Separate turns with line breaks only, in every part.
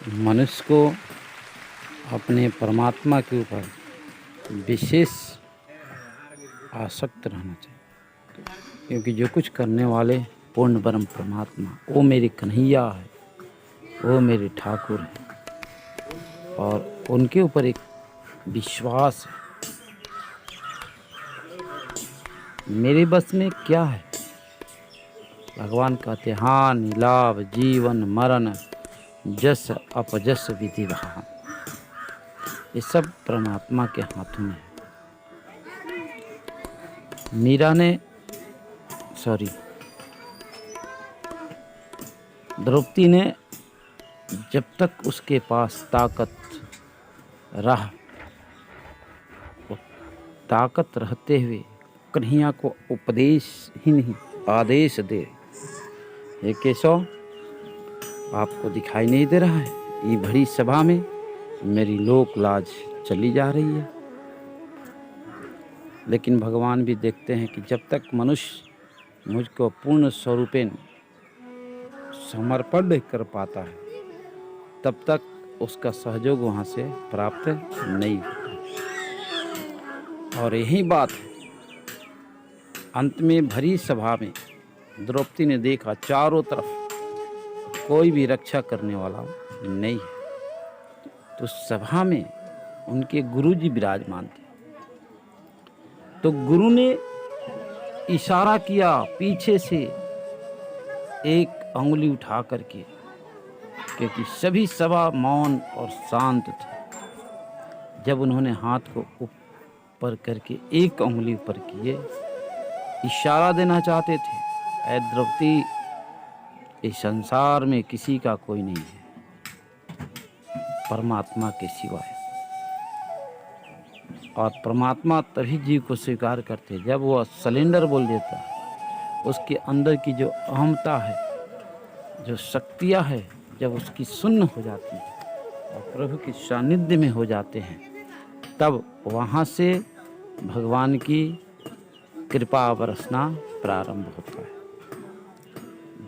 मनुष्य को अपने परमात्मा के ऊपर विशेष आसक्त रहना चाहिए, क्योंकि जो कुछ करने वाले पूर्ण ब्रह्म परमात्मा, वो मेरे कन्हैया है, वो मेरे ठाकुर है, और उनके ऊपर एक विश्वास है। मेरे बस में क्या है? भगवान कहते हानि लाभ जीवन मरण जस अपजस विधि विधान, ये सब परमात्मा के हाथों में है। मीरा ने द्रौपदी ने जब तक उसके पास ताकत रहते हुए कन्हैया को उपदेश ही नहीं आदेश दे, हे केशव आपको दिखाई नहीं दे रहा है, ये बड़ी सभा में मेरी लोक लाज चली जा रही है। लेकिन भगवान भी देखते हैं कि जब तक मनुष्य मुझको पूर्ण स्वरूपेण समर्पण नहीं कर पाता है, तब तक उसका सहयोग वहाँ से प्राप्त नहीं होता। और यही बात है, अंत में भरी सभा में द्रौपदी ने देखा चारों तरफ कोई भी रक्षा करने वाला नहीं है, तो सभा में उनके गुरुजी विराजमान थे। तो गुरु ने इशारा किया पीछे से एक अंगुली उठा करके, क्योंकि सभी सभा मौन और शांत थे। जब उन्होंने हाथ को ऊपर करके एक अंगुली ऊपर किए, इशारा देना चाहते थे, ऐ द्रौपदी इस संसार में किसी का कोई नहीं है परमात्मा के सिवाय। और परमात्मा तभी जीव को स्वीकार करते जब वह सिलेंडर बोल देता है। उसके अंदर की जो अहमता है, जो शक्तियाँ है, जब उसकी शून्य हो जाती है और प्रभु की सानिध्य में हो जाते हैं, तब वहाँ से भगवान की कृपा बरसना प्रारंभ होता है।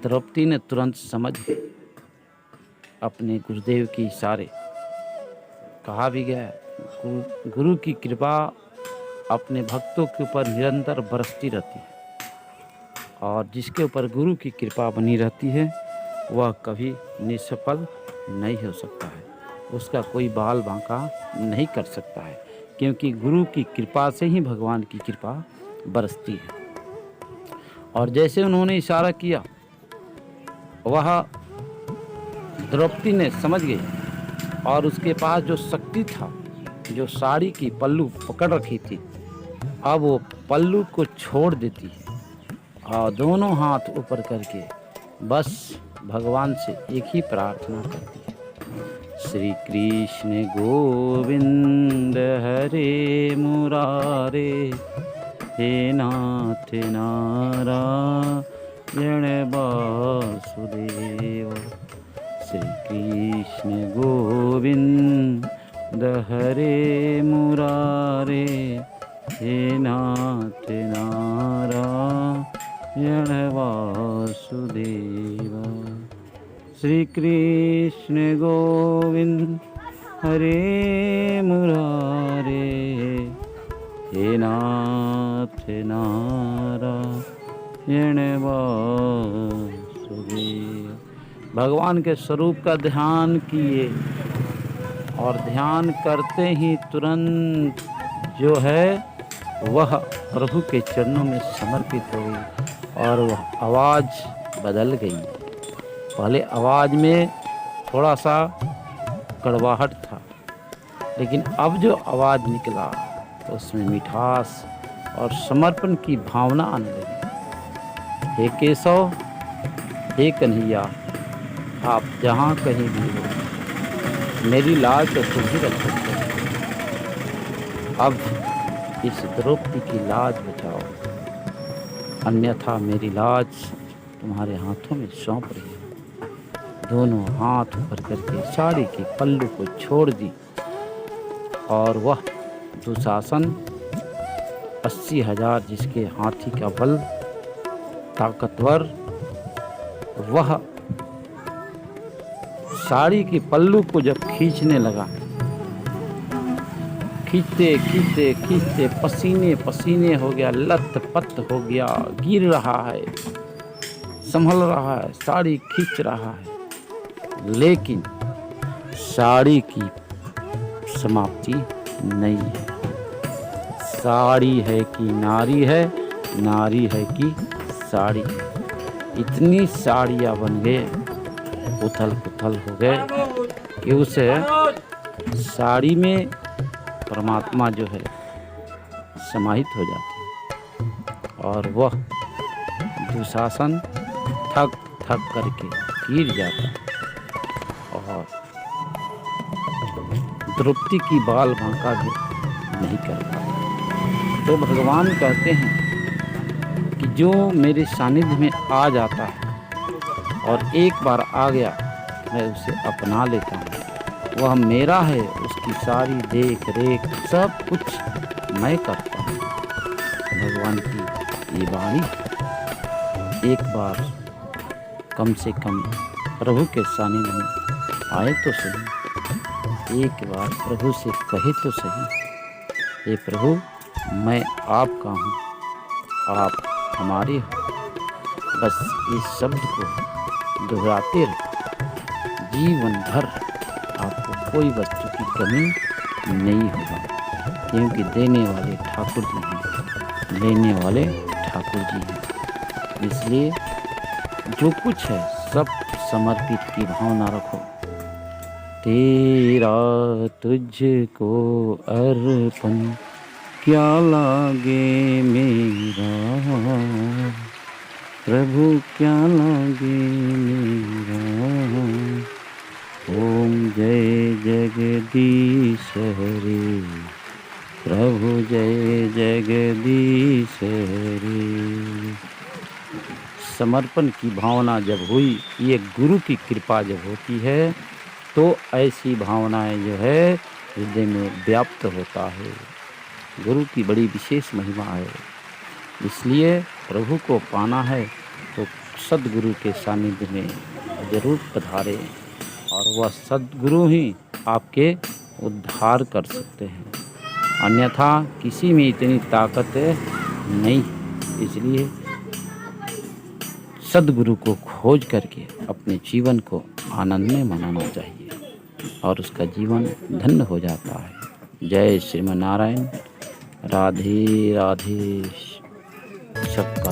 द्रौपदी ने तुरंत समझ गई, अपने गुरुदेव के इशारे, कहा भी गया गुरु की कृपा अपने भक्तों के ऊपर निरंतर बरसती रहती है, और जिसके ऊपर गुरु की कृपा बनी रहती है वह कभी निष्फल नहीं हो सकता है, उसका कोई बाल बांका नहीं कर सकता है, क्योंकि गुरु की कृपा से ही भगवान की कृपा बरसती है। और जैसे उन्होंने इशारा किया, वह द्रौपदी ने समझ गई, और उसके पास जो शक्ति था, जो साड़ी की पल्लू पकड़ रखी थी, अब वो पल्लू को छोड़ देती है और दोनों हाथ ऊपर करके बस भगवान से एक ही प्रार्थना करती है, श्री कृष्ण गोविंद हरे मुरारे, हे नाथ नारायण वासुदेव। श्री कृष्ण गोविंद हरे मुरारे, हे नाथ नारायण वासुदेव। श्री कृष्ण गोविंद हरे मुरारे, हे नाथ नारायण वासुदेव। भगवान के स्वरूप का ध्यान किए, और ध्यान करते ही तुरंत जो है वह प्रभु के चरणों में समर्पित हो गई, और वह आवाज़ बदल गई। पहले आवाज़ में थोड़ा सा कड़वाहट था, लेकिन अब जो आवाज़ निकला तो उसमें मिठास और समर्पण की भावना आने लगी। हे केशव, हे कन्हैया, आप जहाँ कहीं भी हो, मेरी लाज तो तुम ही रख सकते हो। अब इस द्रौपदी की लाज बचाओ, अन्यथा मेरी लाज तुम्हारे हाथों में सौंप रही है। दोनों हाथ ऊपर करके साड़ी के पल्लू को छोड़ दी, और वह दुशासन 80,000 जिसके हाथी का बल ताकतवर, वह साड़ी के पल्लू को जब खींचने लगा, खींचते खींचते खींचते पसीने पसीने हो गया, लत-पत हो गया, गिर रहा है, संभल रहा है, साड़ी खींच रहा है, लेकिन साड़ी की समाप्ति नहीं है। साड़ी है कि नारी है, नारी है कि साड़ी है। इतनी साड़ियाँ बन गए, उथल पुथल हो गए कि उसे साड़ी में परमात्मा जो है समाहित हो जाते हैं और वह दुशासन थक थक करके गिर जाता है और द्रौपदी की बाल बांका भी नहीं कर पाता। तो भगवान कहते हैं कि जो मेरे सानिध्य में आ जाता है और एक बार आ गया, मैं उसे अपना लेता हूँ, वह मेरा है, उसकी सारी देख रेख सब कुछ मैं करता हूँ। भगवान की ये वाणी, एक बार कम से कम प्रभु के सानिध्य में आए तो सही, एक बार प्रभु से कहे तो सही, हे प्रभु मैं आपका हूँ, आप हमारे हो। बस इस शब्द को दोहराते रहो, जीवन भर आपको कोई वस्तु की कमी नहीं होगा, क्योंकि देने वाले ठाकुर जी हैं, लेने वाले ठाकुर जी हैं। इसलिए जो कुछ है सब समर्पित की भावना रखो। तेरा तुझको अर्पण क्या लागे मेरा, प्रभु क्या लागे मेरा। ओम जय जगदीश हरे, प्रभु जय जगदीश हरे। समर्पण की भावना जब हुई, ये गुरु की कृपा जब होती है तो ऐसी भावनाएं जो है हृदय में व्याप्त होता है। गुरु की बड़ी विशेष महिमा है। इसलिए प्रभु को पाना है तो सद्गुरु के सानिध्य में जरूर पधारे और वह सद्गुरु ही आपके उद्धार कर सकते हैं, अन्यथा किसी में इतनी ताकत नहीं। इसलिए सद्गुरु को खोज करके अपने जीवन को आनंद में मनाना चाहिए और उसका जीवन धन्य हो जाता है। जय श्रीमन नारायण। राधे राधे। सबका